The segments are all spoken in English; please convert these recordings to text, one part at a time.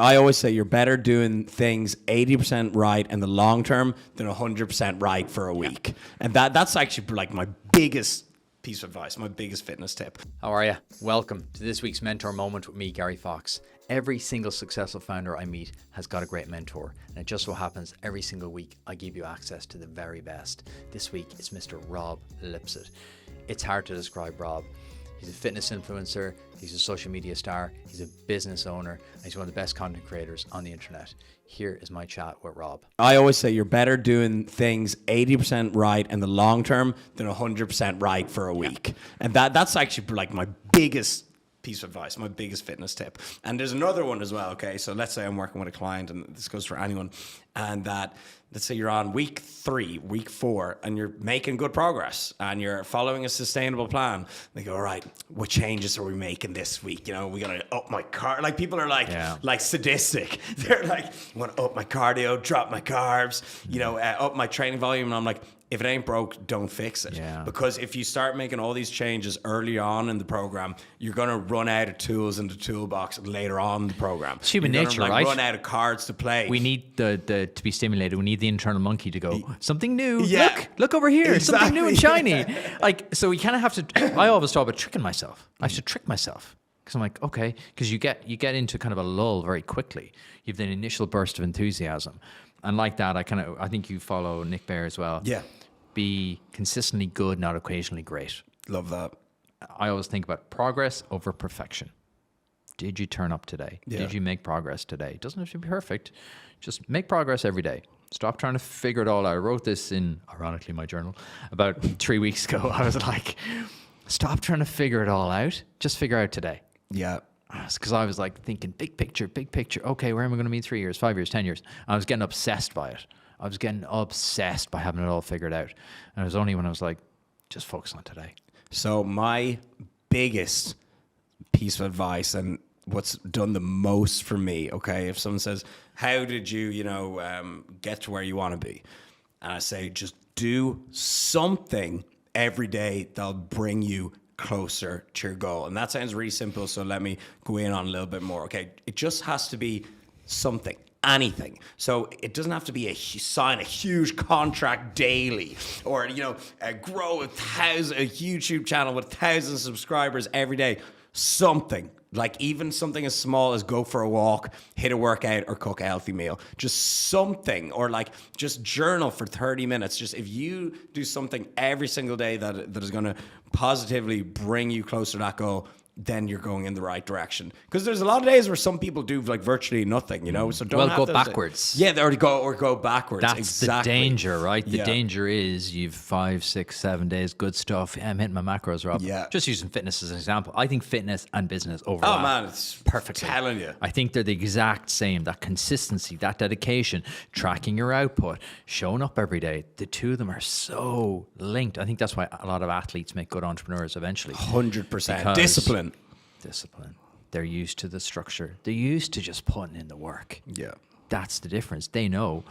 I always say you're better doing things 80% right in the long term than 100% right for a week. And that's actually like my biggest piece of advice, my biggest fitness tip. How are you? Welcome to this week's Mentor Moment with me, Gary Fox. Every single successful founder I meet has got a great mentor. And it just so happens every single week I give you access to the very best. This week it's Mr. Rob Lipsett. It's hard to describe Rob. He's a fitness influencer, he's a social media star, he's a business owner, and he's one of the best content creators on the internet. Here is my chat with Rob. I always say you're better doing things 80% right in the long term than 100% right for a week. And that's actually like my biggest piece of advice, my biggest fitness tip. And there's another one as well, okay? So let's say I'm working with a client, and this goes for anyone, and that, let's say you're on week 3, week 4, and you're making good progress, and you're following a sustainable plan. They go, all right, what changes are we making this week? You know, we gotta up my car. Like, people are like sadistic. They're like, I want to up my cardio, drop my carbs, up my training volume. And I'm like, if it ain't broke, don't fix it. Yeah. Because if you start making all these changes early on in the program, you're going to run out of tools in the toolbox later on in the program. It's human nature, gonna, right? Run out of cards to play. We need the to be stimulated. We need the internal monkey to go, something new. Yeah. Look over here. Exactly. Something new and shiny. So we kind of have to, I always talk about tricking myself. I should trick myself. Because I'm like, okay, because you get into kind of a lull very quickly. You have the initial burst of enthusiasm. And like that, I think you follow Nick Bear as well. Yeah. Be consistently good, not occasionally great. Love that. I always think about progress over perfection. Did you turn up today? Yeah. Did you make progress today? It doesn't have to be perfect. Just make progress every day. Stop trying to figure it all out. I wrote this in, ironically, my journal about 3 weeks ago. I was like, stop trying to figure it all out. Just figure out today. Yeah. Because I was like thinking, big picture. Okay, where am I going to be in 3 years, 5 years, 10 years? I was getting obsessed by it. I was getting obsessed by having it all figured out. And it was only when I was like, just focus on today. So my biggest piece of advice, and what's done the most for me, okay, if someone says, how did you, get to where you want to be? And I say, just do something every day that'll bring you closer to your goal. And that sounds really simple, so let me go in on a little bit more, okay? It just has to be something. Anything. So it doesn't have to be sign a huge contract daily, or grow a YouTube channel with 1,000 subscribers every day. Something like, even something as small as go for a walk, hit a workout, or cook a healthy meal. Just something, or like just journal for 30 minutes. Just if you do something every single day that is going to positively bring you closer to that goal, then you're going in the right direction. Because there's a lot of days where some people do like virtually nothing, So don't go backwards. Yeah, or go backwards. That's exactly the danger, right? The Yeah. danger is you've 5, 6, 7 days, good stuff. Yeah, I'm hitting my macros, Rob. Yeah. Just using fitness as an example. I think fitness and business overlap. Oh man, it's perfectly. Telling you. I think they're the exact same. That consistency, that dedication, tracking your output, showing up every day. The two of them are so linked. I think that's why a lot of athletes make good entrepreneurs eventually. 100%. Discipline. They're used to the structure. They're used to just putting in the work. Yeah. That's the difference. They know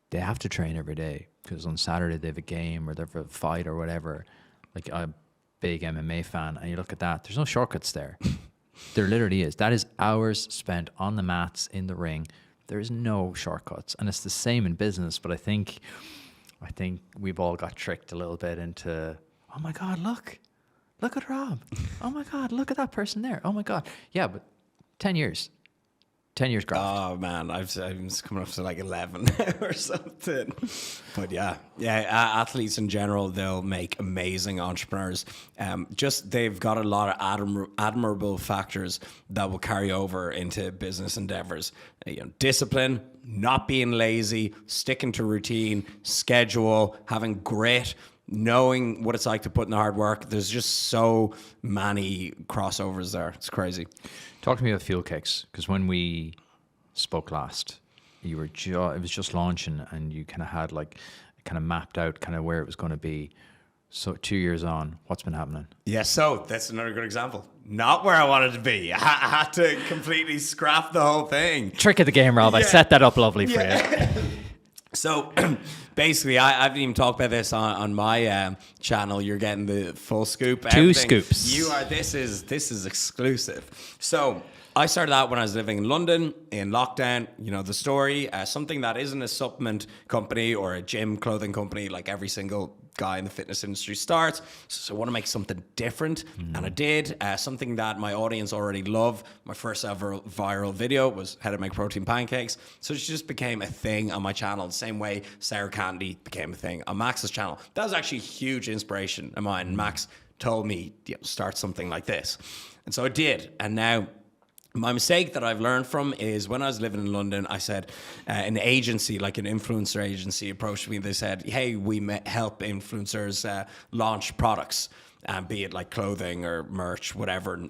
they have to train every day because on Saturday they have a game or they have a fight or whatever. Like, I'm a big MMA fan, and you look at that, there's no shortcuts there. There literally is. That is hours spent on the mats in the ring. There is no shortcuts. And it's the same in business, but I think we've all got tricked a little bit into, oh my God, look at Rob. Oh my God, look at that person there. Oh my God. Yeah, but 10 years graft. Oh man, I'm coming up to like 11 or something. But yeah, athletes in general, they'll make amazing entrepreneurs. They've got a lot of admirable factors that will carry over into business endeavors. Discipline, not being lazy, sticking to routine, schedule, having grit, knowing what it's like to put in the hard work. There's just so many crossovers there. It's crazy. Talk to me about field kicks, because when we spoke last, it was just launching, and you kind of had mapped out kind of where it was going to be. So 2 years on, what's been happening? Yeah, so that's another good example. Not where I wanted to be. I had to completely scrap the whole thing. Trick of the game, Rob. Yeah. I set that up lovely for you. So basically, I haven't even talked about this on my channel. You're getting the full scoop. Two scoops. You are. This is exclusive. So I started out when I was living in London in lockdown. You know the story. Something that isn't a supplement company or a gym clothing company like every single guy in the fitness industry starts. So I want to make something different, and I did. Something that my audience already love. My first ever viral video was how to make protein pancakes. So it just became a thing on my channel, the same way Sour Candy became a thing on Max's channel. That was actually a huge inspiration of mine. Max told me, start something like this. And so I did. And now my mistake that I've learned from is when I was living in London, I said an agency, like an influencer agency, approached me. They said, hey, we help influencers launch products. Be it like clothing or merch, whatever,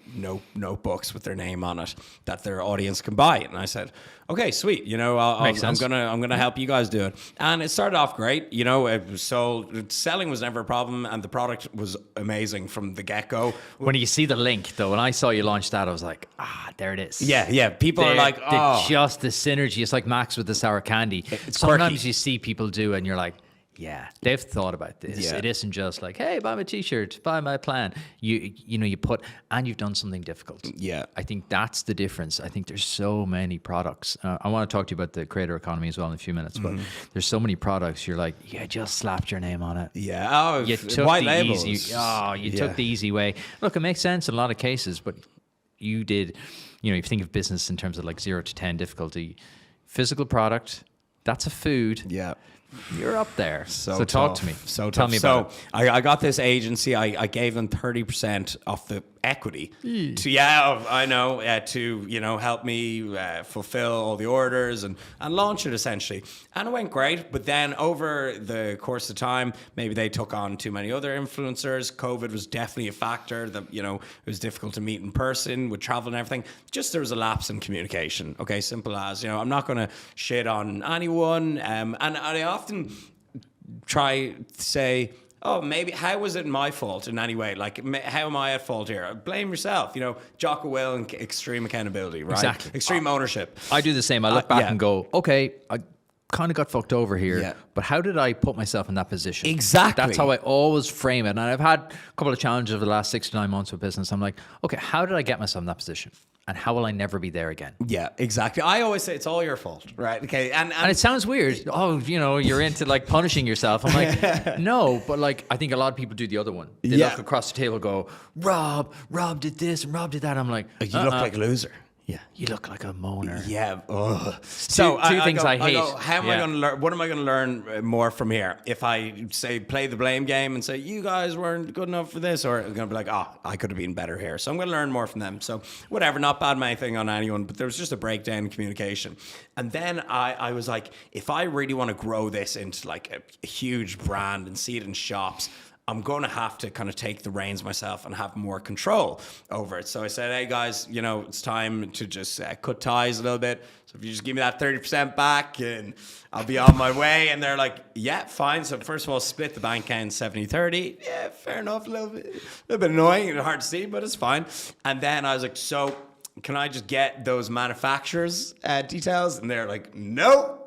notebooks with their name on it that their audience can buy. And I said, okay, sweet. You know, I'm gonna help you guys do it. And it started off great. You know, it was sold. Selling was never a problem, and the product was amazing from the get go. When you see the link, though, when I saw you launch that, I was like, there it is. Yeah. People are like, just the synergy. It's like Max with the sour candy. It's Sometimes quirky. you see people do, and you're like, yeah, they've thought about this. Yeah. It isn't just like, hey, buy my t-shirt, buy my plan. You put, and you've done something difficult. Yeah. I think that's the difference. I think there's so many products. I want to talk to you about the creator economy as well in a few minutes, but there's so many products. You're like, you just slapped your name on it. Yeah. Oh, You took white the labels. took the easy way. Look, it makes sense in a lot of cases, but you did, if you think of business in terms of like 0 to 10 difficulty, physical product, that's a food. Yeah. You're up there. So talk to me. So Tell tough. me about it. I got this agency. I gave them 30% off the equity to help me fulfill all the orders and launch it essentially. And it went great. But then over the course of time, maybe they took on too many other influencers. COVID was definitely a factor that, it was difficult to meet in person with travel and everything. Just there was a lapse in communication. Okay, simple as, I'm not going to shit on anyone. And I often try to say, oh, maybe, how was it my fault in any way? Like, how am I at fault here? Blame yourself. Jocko Will and extreme accountability, right? Exactly. Extreme ownership. I do the same. I look back and go, okay, I kind of got fucked over here, but how did I put myself in that position? Exactly. That's how I always frame it. And I've had a couple of challenges over the last 6 to 9 months with business. I'm like, okay, how did I get myself in that position? And how will I never be there again? Yeah, exactly. I always say it's all your fault, right? Okay, and it sounds weird. Oh, you're into like punishing yourself. I'm like, no, but like I think a lot of people do the other one. They look across the table, and go, Rob did this and Rob did that. I'm like, you look like a loser. Yeah, you look like a moaner. Yeah. Ugh. So two things I hate. How am I going to learn? What am I going to learn more from here? If I say play the blame game and say you guys weren't good enough for this, or I'm going to be like, I could have been better here. So I'm going to learn more from them. So whatever, not bad anything on anyone, but there was just a breakdown in communication. And then I was like, if I really want to grow this into like a huge brand and see it in shops, I'm going to have to kind of take the reins myself and have more control over it. So I said, hey guys, it's time to just cut ties a little bit. So if you just give me that 30% back and I'll be on my way. And they're like, yeah, fine. So first of all, split the bank account 70-30. Yeah, fair enough. A little bit annoying and hard to see, but it's fine. And then I was like, so can I just get those manufacturers' details? And they're like, no.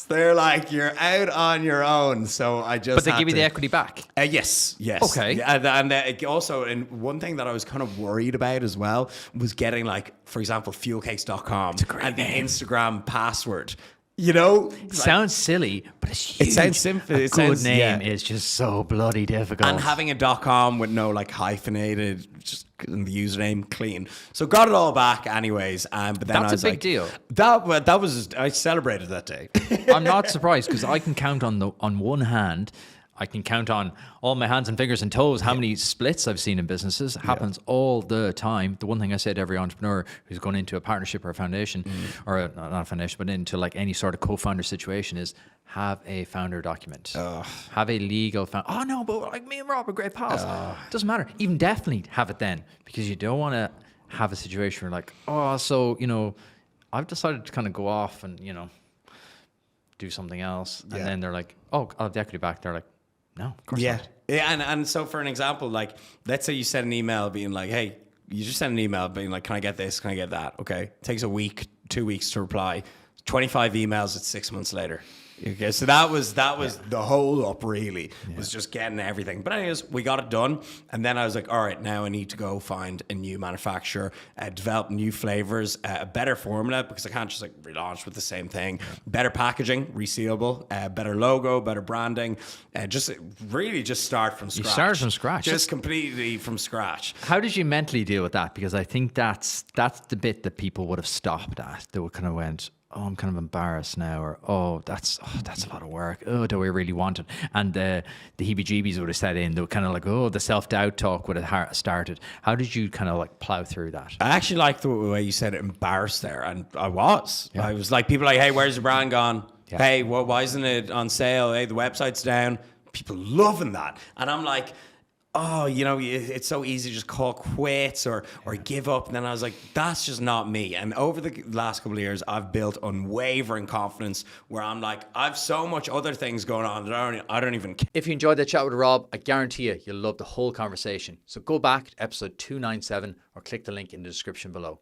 They're like, you're out on your own. So I just. But they give you the equity back. Yes. Okay. Yeah, and also, and one thing that I was kind of worried about as well was getting like, for example, fuelcakes.com and the Instagram password. Sounds silly, but it's huge. It sounds simple. A good name is just so bloody difficult. And having a .com with no like hyphenated, just the username clean. So got it all back anyways. But then that's I was a big deal. That was I celebrated that day. I'm not surprised because I can count on one hand. I can count on all my hands and fingers and toes how many splits I've seen in businesses. It happens all the time. The one thing I say to every entrepreneur who's going into a partnership or a foundation, or not a foundation, but into like any sort of co-founder situation is have a founder document. Have a legal founder. Oh no, but like me and Rob are great pals. Doesn't matter. Even definitely have it then, because you don't want to have a situation where like, I've decided to kind of go off and, do something else. And then they're like, oh, I'll have the equity back. They're like, no, of course not. Yeah, and so for an example, like, let's say you send an email being like, hey, you just send an email being like, can I get this? Can I get that? Okay. It takes a week, 2 weeks to reply. 25 emails at 6 months later. Okay, so that was the whole up really, was just getting everything. But anyways, we got it done. And then I was like, all right, now I need to go find a new manufacturer, develop new flavors, a better formula, because I can't just like relaunch with the same thing. Better packaging, resealable, better logo, better branding, just really just start from scratch. You started from scratch. Just completely from scratch. How did you mentally deal with that? Because I think that's the bit that people would have stopped at. They would kind of went, oh, I'm kind of embarrassed now, or that's a lot of work. Oh, do we really want it? And the heebie-jeebies would have set in. They were kind of like, oh, the self-doubt talk would have started. How did you kind of like plow through that? I actually like the way you said embarrassed there, and I was. I was like, people are like, hey, where's the brand gone? Yeah. Hey, why isn't it on sale? Hey, the website's down. People loving that, and I'm like, oh, you know, it's so easy to just call quits or give up. And then I was like, that's just not me. And over the last couple of years, I've built unwavering confidence where I'm like, I've so much other things going on that I don't even care. If you enjoyed that chat with Rob, I guarantee you'll love the whole conversation. So go back to episode 297 or click the link in the description below.